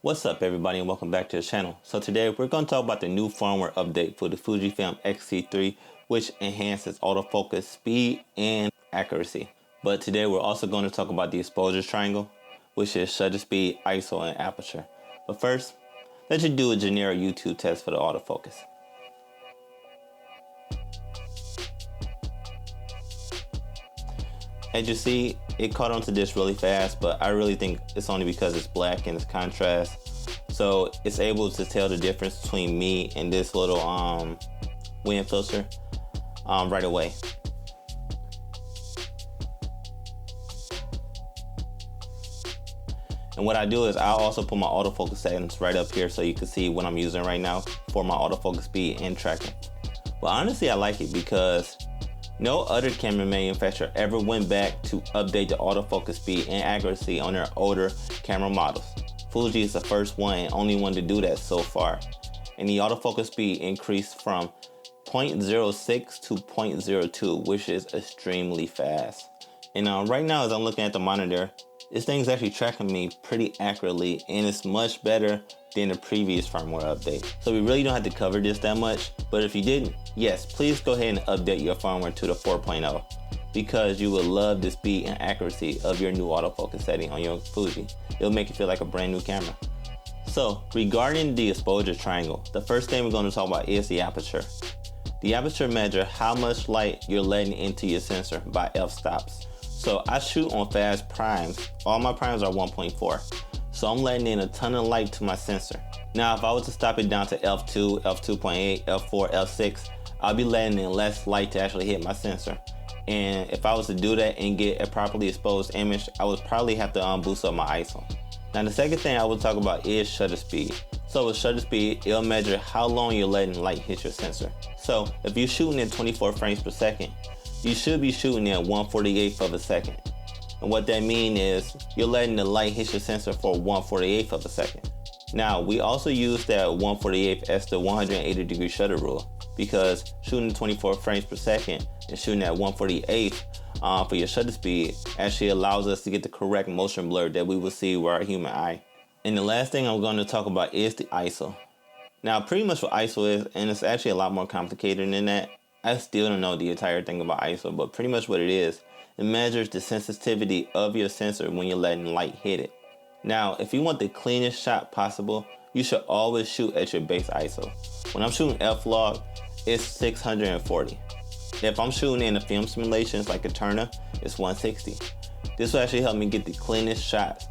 What's up everybody and welcome back to the channel. So today we're going to talk about the new firmware update for the Fujifilm X-T3, which enhances autofocus speed and accuracy. But today we're also going to talk about the exposure triangle, which is shutter speed, ISO, and aperture. But first, let's just do a generic YouTube test for the autofocus. As you see, it caught onto this really fast, but I really think it's only because it's black and it's contrast. So it's able to tell the difference between me and this little wind filter right away. And what I do is I'll also put my autofocus settings right up here so you can see what I'm using right now for my autofocus speed and tracking. Well, honestly, I like it because no other camera manufacturer ever went back to update the autofocus speed and accuracy on their older camera models. Fuji is the first one and only one to do that so far. And the autofocus speed increased from 0.06 to 0.02, which is extremely fast. And right now as I'm looking at the monitor, this thing's actually tracking me pretty accurately and it's much better than the previous firmware update. So we really don't have to cover this that much, but if you didn't, yes, please go ahead and update your firmware to the 4.0 because you will love the speed and accuracy of your new autofocus setting on your Fuji. It'll make it feel like a brand new camera. So regarding the exposure triangle, the first thing we're going to talk about is the aperture. The aperture measures how much light you're letting into your sensor by f-stops. So I shoot on fast primes. All my primes are 1.4. So I'm letting in a ton of light to my sensor. Now, if I was to stop it down to f2, f2.8, f4, f6, I'll be letting in less light to actually hit my sensor. And if I was to do that and get a properly exposed image, I would probably have to boost up my ISO. Now, the second thing I will talk about is shutter speed. So with shutter speed, it'll measure how long you're letting light hit your sensor. So if you're shooting at 24 frames per second, you should be shooting at 1/48th of a second. And what that means is you're letting the light hit your sensor for 1/48th of a second. Now, we also use that 1/48th as the 180-degree shutter rule because shooting 24 frames per second and shooting at 1/48th for your shutter speed actually allows us to get the correct motion blur that we will see with our human eye. And the last thing I'm going to talk about is the ISO. Now, pretty much what ISO is, and it's actually a lot more complicated than that. I still don't know the entire thing about ISO, but pretty much what it is, it measures the sensitivity of your sensor when you're letting light hit it. Now, if you want the cleanest shot possible, you should always shoot at your base ISO. When I'm shooting f-log, it's 640. If I'm shooting in the film simulations like a Turner, it's 160. This will actually help me get the cleanest shots,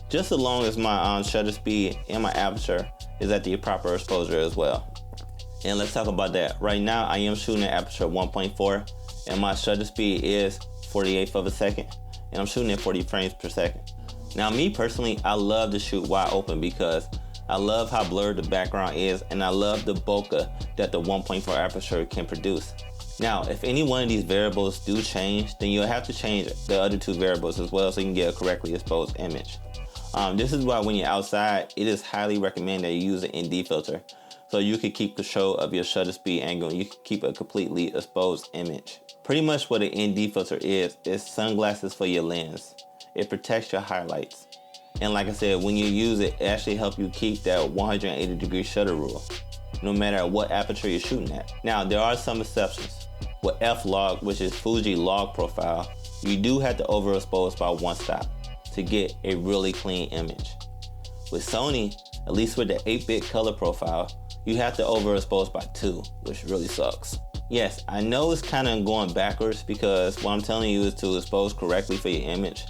just as long as my shutter speed and my aperture is at the proper exposure as well. And let's talk about that. Right now, I am shooting at aperture 1.4 and my shutter speed is 1/48th of a second. And I'm shooting at 40 frames per second. Now, me personally, I love to shoot wide open because I love how blurred the background is and I love the bokeh that the 1.4 aperture can produce. Now, if any one of these variables do change, then you'll have to change the other two variables as well so you can get a correctly exposed image. This is why when you're outside, it is highly recommended that you use an ND filter. So you can keep control of your shutter speed angle and you can keep a completely exposed image. Pretty much what an ND filter is sunglasses for your lens. It protects your highlights. And like I said, when you use it, it actually helps you keep that 180-degree shutter rule, no matter what aperture you're shooting at. Now, there are some exceptions. With f-log, which is Fuji log profile, you do have to overexpose by 1 stop to get a really clean image. With Sony, at least with the 8-bit color profile, you have to overexpose by 2, which really sucks. Yes, I know it's kind of going backwards because what I'm telling you is to expose correctly for your image.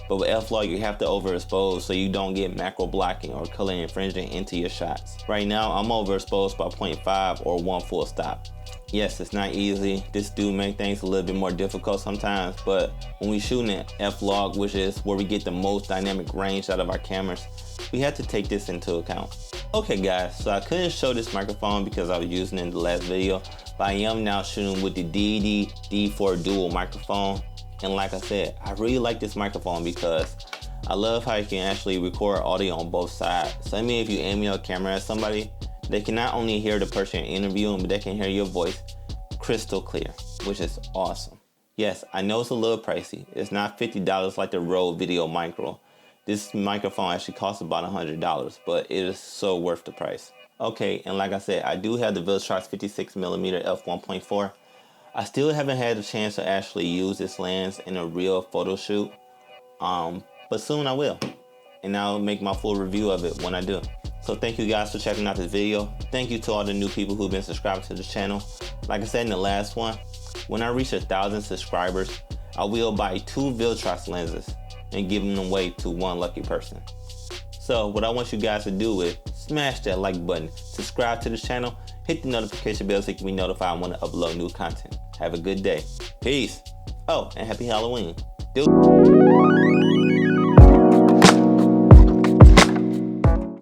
But with f-log, you have to overexpose so you don't get macro blocking or color infringing into your shots. Right now, I'm overexposed by 0.5 or 1 full stop. Yes, it's not easy. This do make things a little bit more difficult sometimes, but when we shooting at f-log, which is where we get the most dynamic range out of our cameras, we have to take this into account. Okay guys, so I couldn't show this microphone because I was using it in the last video, but I am now shooting with the D4 dual microphone. And like I said, I really like this microphone because I love how you can actually record audio on both sides. So I mean, if you aim your camera at somebody, they can not only hear the person you're interviewing, but they can hear your voice crystal clear, which is awesome. Yes, I know it's a little pricey. It's not $50 like the Rode Video Micro. This microphone actually costs about $100, but it is so worth the price. Okay, and like I said, I do have the Viltrox 56mm f1.4. I still haven't had the chance to actually use this lens in a real photo shoot, but soon I will, and I'll make my full review of it when I do. So thank you guys for checking out this video. Thank you to all the new people who've been subscribing to this channel. Like I said in the last one, when I reach 1,000 subscribers, I will buy 2 Viltrox lenses and give them away to one lucky person. So what I want you guys to do is smash that like button, subscribe to this channel, hit the notification bell so you can be notified when I upload new content. Have a good day. Peace. Oh, and happy Halloween. Dude.